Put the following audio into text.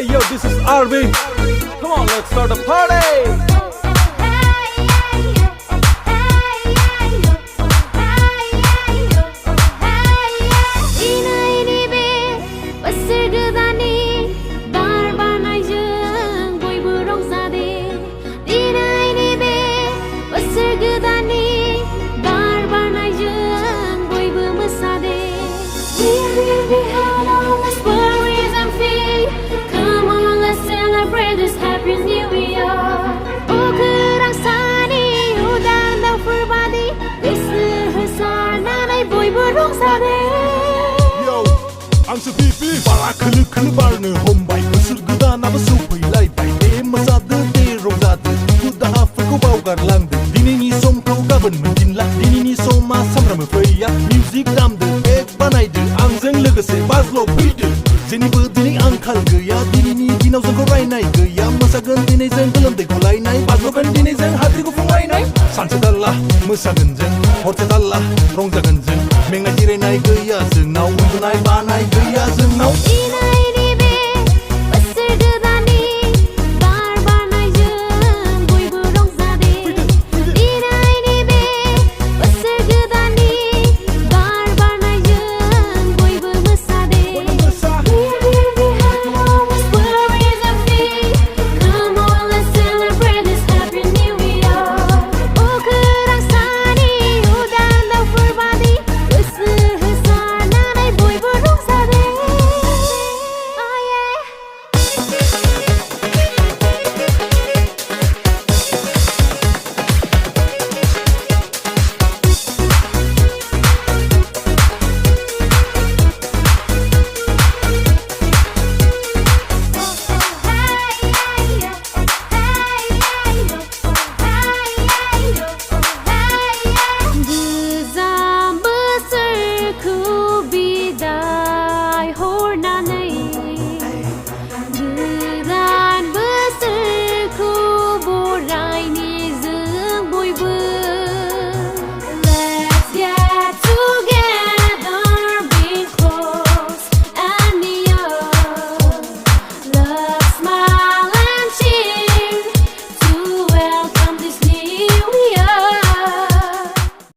Hey yo, this is RB. Come on, let's start the party. Yo, आं सुफिफि बारा खोलो खोलो बारनो हमबाय बोसोर गोदानाबो सौफैलायबाय दे मोसादो दे रंजादो दुखु दाहाफोरखौ बावगारलांदो दिनैनि समखौ गाबोन मोनफिनला दिनैनि समा सामफ्रामबो फैया मिउजिक दामदो एक बानायदो आंजों लोगोसे बाज्ल' फैदो जेनिबो दिनै आंखाल गैया दिनैनि दिनाव जोंखौ रायनाय गैया मोसागोन दिनै जों गोलोमदै गलायनाय बाज्ल'गोन दिनै जों हाद्रि गुफुंलायनाय सानसे थाल्ला मोसागोन जों हरसे थाल्ला रंजागोन जों मेंनाय जिरायनाय गैया जोंनाव उन्दुनाय बानाय गैया जोंनाव